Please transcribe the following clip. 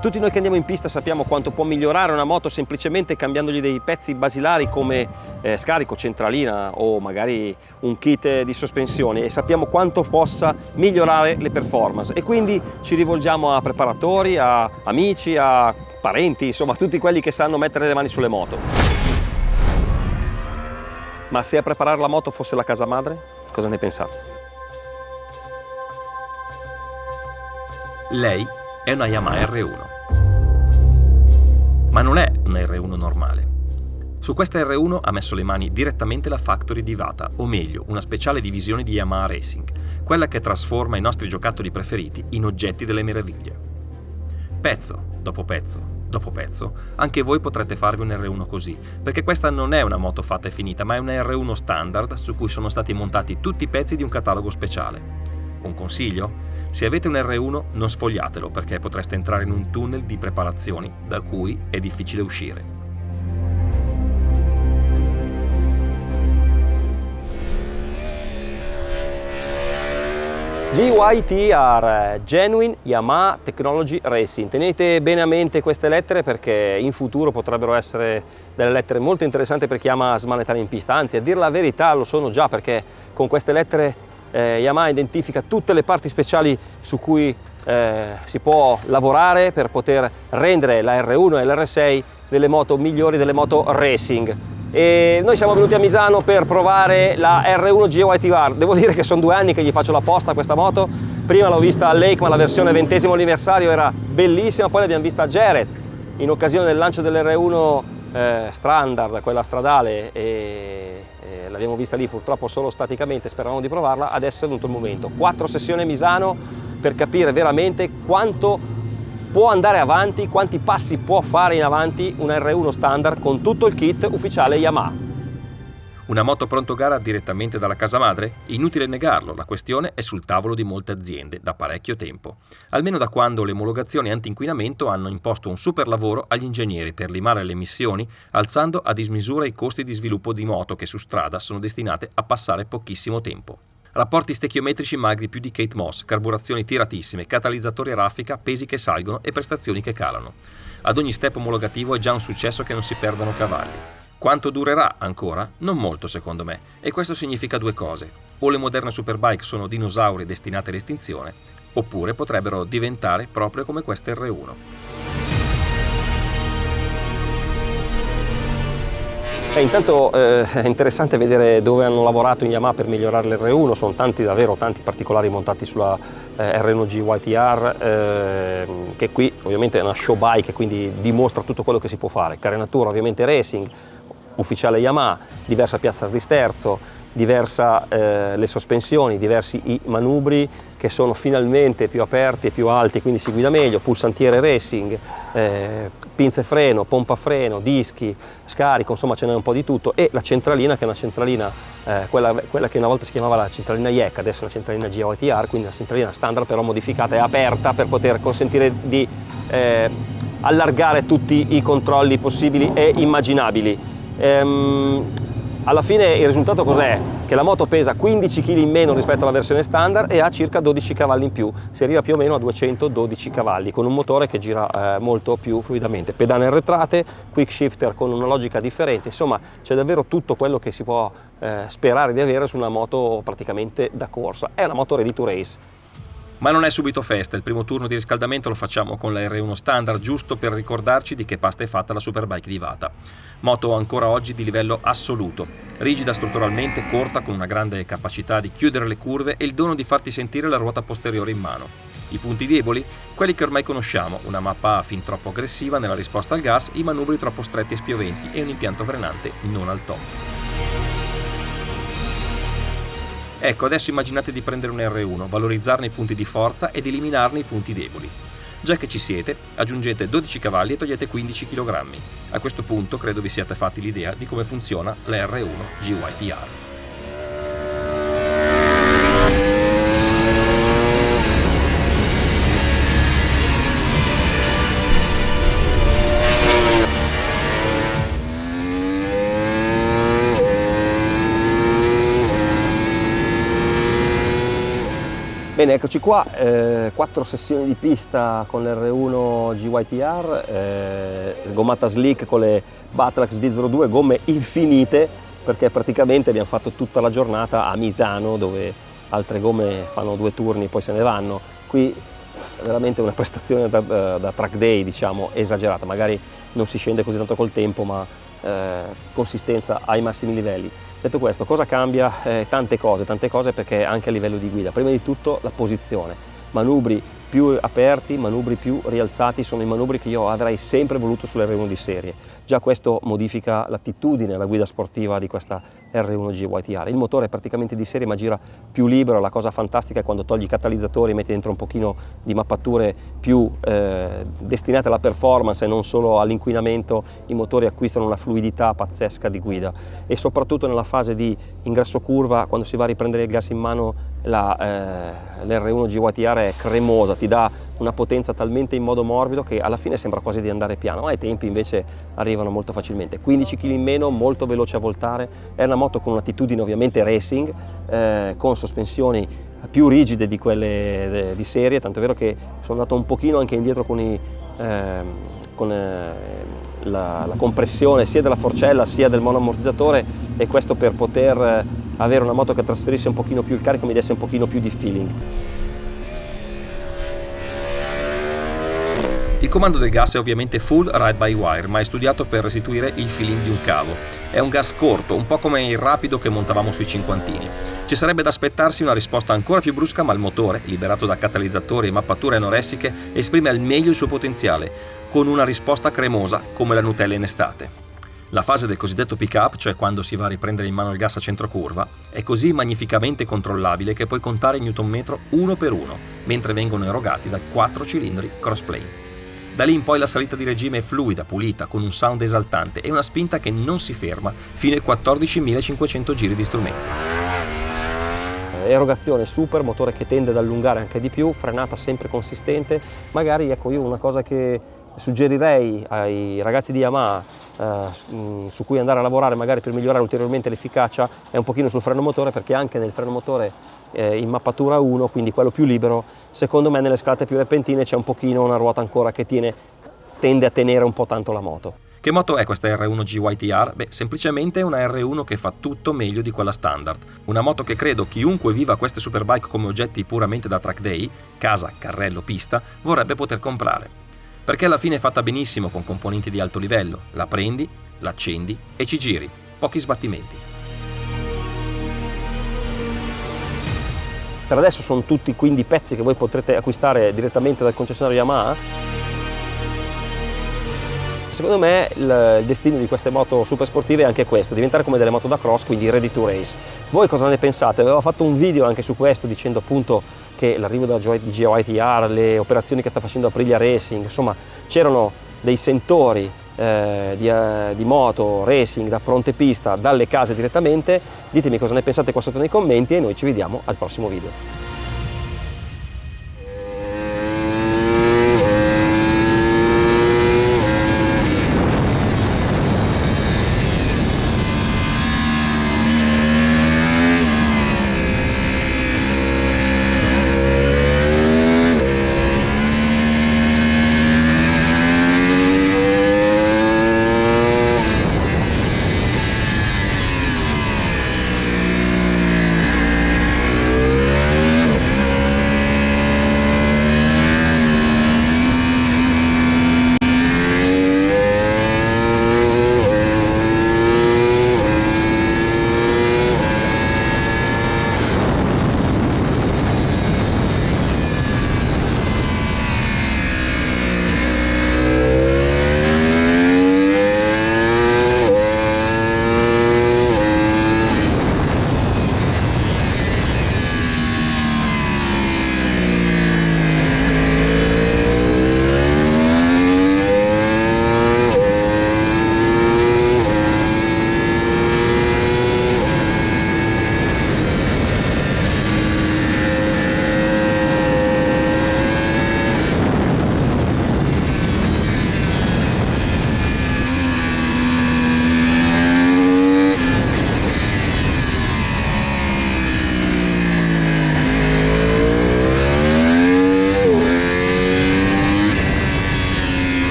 Tutti noi che andiamo in pista sappiamo quanto può migliorare una moto semplicemente cambiandogli dei pezzi basilari come scarico, centralina o magari un kit di sospensioni, e sappiamo quanto possa migliorare le performance, e quindi ci rivolgiamo a preparatori, a amici, a parenti, insomma tutti quelli che sanno mettere le mani sulle moto. Ma se a preparare la moto fosse la casa madre, cosa ne pensate? Lei è una Yamaha R1. Ma non è una R1 normale. Su questa R1 ha messo le mani direttamente la Factory di Iwata, o meglio, una speciale divisione di Yamaha Racing, quella che trasforma i nostri giocattoli preferiti in oggetti delle meraviglie. Pezzo dopo pezzo dopo pezzo, anche voi potrete farvi un R1 così, perché questa non è una moto fatta e finita, ma è una R1 standard su cui sono stati montati tutti i pezzi di un catalogo speciale. Un consiglio? Se avete un R1 non sfogliatelo, perché potreste entrare in un tunnel di preparazioni da cui è difficile uscire. GYTR, Genuine Yamaha Technology Racing. Tenete bene a mente queste lettere, perché in futuro potrebbero essere delle lettere molto interessanti per chi ama smanettare in pista, anzi a dir la verità lo sono già, perché con queste lettere Yamaha identifica tutte le parti speciali su cui si può lavorare per poter rendere la R1 e l'R6 delle moto migliori, delle moto racing. E noi siamo venuti a Misano per provare la R1 GYTR. Devo dire che sono 2 anni che gli faccio la posta a questa moto. Prima l'ho vista a Lake, ma la versione 20° anniversario era bellissima, poi l'abbiamo vista a Jerez in occasione del lancio dell'R1 standard, quella stradale, e l'abbiamo vista lì purtroppo solo staticamente, speravamo di provarla. Adesso è venuto il momento. 4 sessioni a Misano per capire veramente quanto può andare avanti, quanti passi può fare in avanti un R1 standard con tutto il kit ufficiale Yamaha. Una moto pronto gara direttamente dalla casa madre? Inutile negarlo, la questione è sul tavolo di molte aziende da parecchio tempo, almeno da quando le omologazioni anti-inquinamento hanno imposto un super lavoro agli ingegneri per limare le emissioni, alzando a dismisura i costi di sviluppo di moto che su strada sono destinate a passare pochissimo tempo. Rapporti stechiometrici magri più di Kate Moss, carburazioni tiratissime, catalizzatori a raffica, pesi che salgono e prestazioni che calano. Ad ogni step omologativo è già un successo che non si perdano cavalli. Quanto durerà ancora? Non molto secondo me, e questo significa 2 cose. O le moderne superbike sono dinosauri destinati all'estinzione, oppure potrebbero diventare proprio come questa R1. Intanto è interessante vedere dove hanno lavorato in Yamaha per migliorare l'R1. Sono davvero tanti particolari montati sulla R1 GYTR, che qui ovviamente è una show bike, quindi dimostra tutto quello che si può fare. Carenatura ovviamente racing, ufficiale Yamaha, diversa piazza di sterzo, diversa le sospensioni, diversi i manubri che sono finalmente più aperti e più alti, quindi si guida meglio, pulsantiere racing, pinze freno, pompa freno, dischi, scarico, insomma ce n'è un po' di tutto, e la centralina, che è una centralina, quella che una volta si chiamava la centralina YEC, adesso è la centralina GYTR, quindi una centralina standard però modificata e aperta per poter consentire di allargare tutti i controlli possibili e immaginabili. Alla fine il risultato cos'è? Che la moto pesa 15 kg in meno rispetto alla versione standard e ha circa 12 cavalli in più, si arriva più o meno a 212 cavalli con un motore che gira molto più fluidamente, pedane arretrate, quick shifter con una logica differente, insomma c'è davvero tutto quello che si può sperare di avere su una moto praticamente da corsa. È una moto ready to race. Ma non è subito festa, il primo turno di riscaldamento lo facciamo con la R1 standard, giusto per ricordarci di che pasta è fatta la superbike di Iwata. Moto ancora oggi di livello assoluto, rigida strutturalmente, corta, con una grande capacità di chiudere le curve e il dono di farti sentire la ruota posteriore in mano. I punti deboli? Quelli che ormai conosciamo, una mappa fin troppo aggressiva nella risposta al gas, i manubri troppo stretti e spioventi e un impianto frenante non al top. Ecco, adesso immaginate di prendere un R1, valorizzarne i punti di forza ed eliminarne i punti deboli. Già che ci siete, aggiungete 12 cavalli e togliete 15 kg. A questo punto credo vi siate fatti l'idea di come funziona la R1 GYTR. Bene, eccoci qua, 4 sessioni di pista con l'R1 GYTR, gommata slick con le Batrax V02, gomme infinite, perché praticamente abbiamo fatto tutta la giornata a Misano, dove altre gomme fanno 2 turni e poi se ne vanno. Qui veramente una prestazione da track day, diciamo, esagerata, magari non si scende così tanto col tempo, ma consistenza ai massimi livelli. Detto questo, cosa cambia? Tante cose, perché anche a livello di guida. Prima di tutto la posizione, manubri più aperti, manubri più rialzati sono i manubri che io avrei sempre voluto sull'R1 di serie. Già questo modifica l'attitudine alla guida sportiva di questa R1 GYTR. Il motore è praticamente di serie ma gira più libero, la cosa fantastica è quando togli i catalizzatori e metti dentro un pochino di mappature più destinate alla performance e non solo all'inquinamento, i motori acquistano una fluidità pazzesca di guida e soprattutto nella fase di ingresso curva, quando si va a riprendere il gas in mano, l'R1 GYTR è cremosa, ti dà una potenza talmente in modo morbido che alla fine sembra quasi di andare piano, ma i tempi invece arrivano molto facilmente. 15 kg in meno, molto veloce a voltare, è una moto con un'attitudine ovviamente racing, con sospensioni più rigide di quelle di serie, tanto è vero che sono andato un pochino anche indietro con la compressione sia della forcella sia del monoammortizzatore, e questo per poter avere una moto che trasferisse un pochino più il carico, mi desse un pochino più di feeling. Il comando del gas è ovviamente full ride by wire, ma è studiato per restituire il feeling di un cavo. È un gas corto, un po' come il rapido che montavamo sui cinquantini. Ci sarebbe da aspettarsi una risposta ancora più brusca, ma il motore, liberato da catalizzatori e mappature anoressiche, esprime al meglio il suo potenziale, con una risposta cremosa come la Nutella in estate. La fase del cosiddetto pick-up, cioè quando si va a riprendere in mano il gas a centro curva, è così magnificamente controllabile che puoi contare il newton-metro uno per uno, mentre vengono erogati dal 4 cilindri crossplane. Da lì in poi la salita di regime è fluida, pulita, con un sound esaltante e una spinta che non si ferma fino ai 14.500 giri di strumento. Erogazione super, motore che tende ad allungare anche di più, frenata sempre consistente. Magari, ecco, io una cosa che suggerirei ai ragazzi di Yamaha su cui andare a lavorare magari per migliorare ulteriormente l'efficacia è un pochino sul freno motore, perché anche nel freno motore in mappatura 1, quindi quello più libero, secondo me nelle scalate più repentine c'è un pochino una ruota ancora che tende a tenere un po' tanto la moto. Che moto è questa R1 GYTR? Beh, semplicemente è una R1 che fa tutto meglio di quella standard. Una moto che credo chiunque viva queste superbike come oggetti puramente da track day, casa, carrello, pista, vorrebbe poter comprare. Perché alla fine è fatta benissimo con componenti di alto livello. La prendi, l'accendi e ci giri. Pochi sbattimenti. Per adesso sono tutti quindi pezzi che voi potrete acquistare direttamente dal concessionario Yamaha. Secondo me il destino di queste moto super sportive è anche questo, diventare come delle moto da cross, quindi ready to race. Voi cosa ne pensate? Avevo fatto un video anche su questo dicendo appunto che l'arrivo della GYTR, le operazioni che sta facendo Aprilia Racing, insomma c'erano dei sentori di moto racing da pronte pista dalle case direttamente. Ditemi cosa ne pensate qua sotto nei commenti e noi ci vediamo al prossimo video.